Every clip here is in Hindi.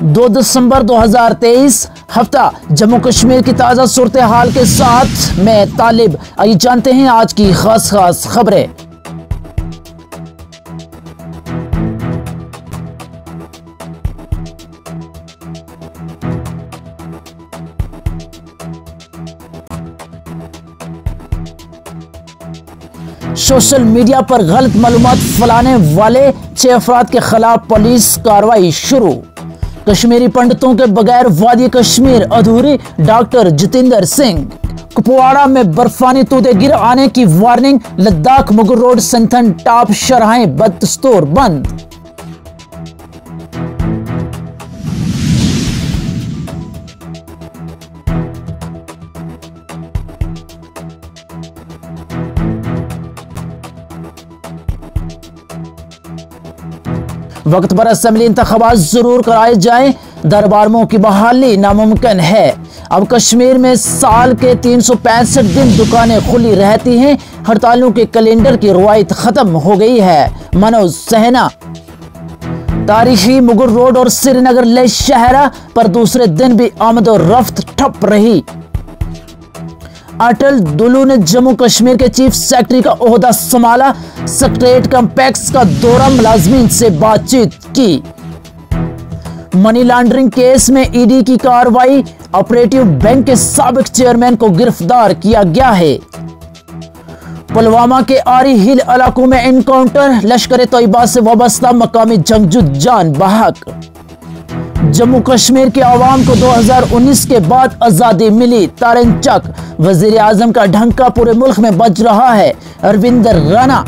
2 दिसंबर 2023 हफ्ता जम्मू कश्मीर की ताज़ा सूरत हाल के साथ मैं तालिब। आइए जानते हैं आज की खास खबरें। सोशल मीडिया पर गलत मालूमात फैलाने वाले 6 अफराद के खिलाफ पुलिस कार्रवाई शुरू। कश्मीरी पंडितों के बगैर वादी कश्मीर अधूरी, डॉक्टर जितेंद्र सिंह। कुपवाड़ा में बर्फानी तूते गिर आने की warning, Ladakh Mughal road Sinthan top शराहें बदस्तूर बंद। वक्त पर असेंबली इंतखाबात जरूर कराए जाएं, दरबारों की बहाली नामुमकिन है। अब कश्मीर में साल के 365 दिन दुकानें खुली रहती हैं। हड़तालों के कैलेंडर की रवायत खत्म हो गई है। मनोज सहना। तारीखी मुगल रोड और श्रीनगर ले शहरा पर दूसरे दिन भी आमद और रफ्त ठप रही। अटल डुल्लू ने जम्मू कश्मीर के चीफ सेक्रेटरी का ओहदा संभाला। सेक्रेटरीट कॉम्प्लेक्स का दौरा, मुलाजमीन से बातचीत की। मनी लॉन्ड्रिंग केस में ईडी की कार्रवाई, ऑपरेटिव बैंक के साबिक चेयरमैन को गिरफ्तार किया गया है। पुलवामा के आरी हिल इलाकों में एनकाउंटर, लश्कर तैयबा से वाबस्ता मकामी जंगजू जान बहक। जम्मू कश्मीर के आवाम को 2019 के बाद आजादी मिली, तारनचक। वजीर आजम का ढंका पूरे मुल्क में बज रहा है, अरविंद राणा।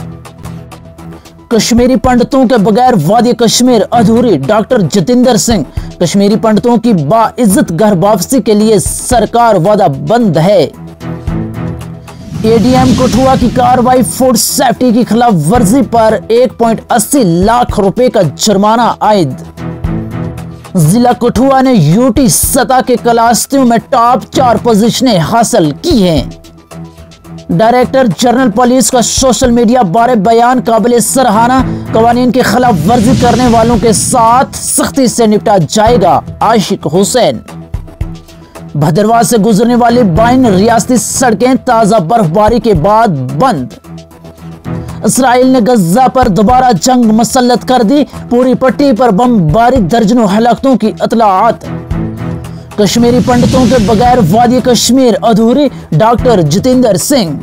कश्मीरी पंडितों के बगैर वादी कश्मीर अधूरी, डॉक्टर जितेंद्र सिंह। कश्मीरी पंडितों की बाइज्जत घर वापसी के लिए सरकार वादा बंद है। एडीएम कठुआ की कार्रवाई, फूड सेफ्टी की खिलाफ वर्जी पर 1.80 लाख रुपए का जुर्माना आयद। जिला कठुआ ने यूटी सतह के क्लासियों में टॉप 4 पोजीशनें हासिल की हैं। डायरेक्टर जनरल पुलिस का सोशल मीडिया बारे बयान काबिल सराहना, कवानीन की खिलाफ वर्जी करने वालों के साथ सख्ती से निपटा जाएगा। आशिक हुसैन। भद्रवाह से गुजरने वाली 22 रियासती सड़कें ताजा बर्फबारी के बाद बंद। इसराइल ने गजा पर दोबारा जंग मुसल्लत कर दी, पूरी पट्टी पर बमबारी, दर्जनों हलाकतों की इत्तलाआत। कश्मीरी पंडितों के बगैर वादी कश्मीर अधूरी, डॉक्टर जितेंद्र सिंह।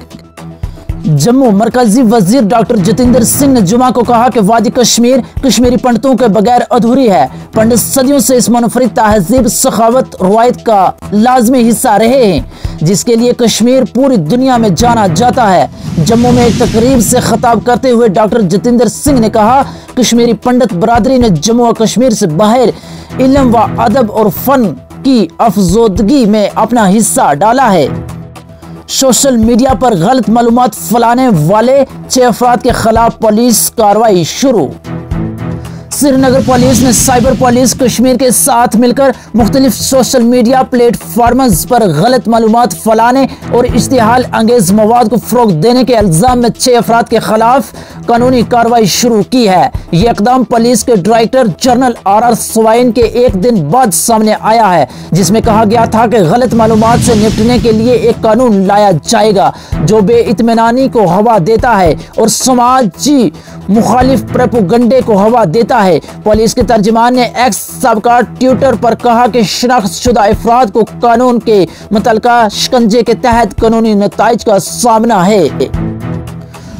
जम्मू मरकजी वजीर डॉक्टर जितेंद्र सिंह ने जुमा को कहा कि वादी कश्मीर कश्मीरी पंडितों के बगैर अधूरी है। पंडित सदियों से इस मुनफरिद तहजीब, सखावत, रवायत का लाजमी हिस्सा रहे हैं, जिसके लिए कश्मीर पूरी दुनिया में जाना जाता है। जम्मू में एक तकरीब से खिताब करते हुए डॉक्टर जितेंद्र सिंह ने कहा, कश्मीरी पंडित बरादरी ने जम्मू और कश्मीर से बाहर इल्म व अदब और फन की अफजोदगी में अपना हिस्सा डाला है। सोशल मीडिया पर गलत मालूमात फैलाने वाले 6 अफराद के खिलाफ पुलिस कार्रवाई शुरू। श्रीनगर पुलिस ने साइबर पुलिस कश्मीर के साथ मिलकर मुख्तलिफ सोशल मीडिया प्लेटफॉर्म्स पर गलत मालूमात फैलाने और इश्तिहाल अंगेज मवाद को फरोग देने के इल्जाम में 6 अफराद के खिलाफ कानूनी कार्रवाई शुरू की है। ये इकदाम पुलिस के डायरेक्टर जनरल RR स्वाइन के एक दिन बाद सामने आया है, जिसमें कहा गया था कि गलत मालूमात से निपटने के लिए एक कानून लाया जाएगा जो बेइत्मीनानी को हवा देता है और समाजी मुखालिफ प्रोपेगेंडे को हवा देता है। पुलिस के तर्जुमान ने एक्स सबका ट्विटर पर कहा कि शनाख्तशुदा अफराद को कानून के मुतलका शिकंजे के तहत कानूनी नताइज का सामना है।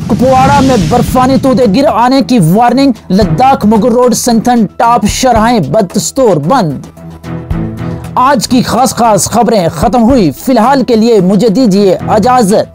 कुपवाड़ा में बर्फानी तूते गिर आने की warning, Ladakh Mughal road Sinthan top शराहें बदस्तूर बंद। आज की खास खबरें खत्म हुई। फिलहाल के लिए मुझे दीजिए इजाजत।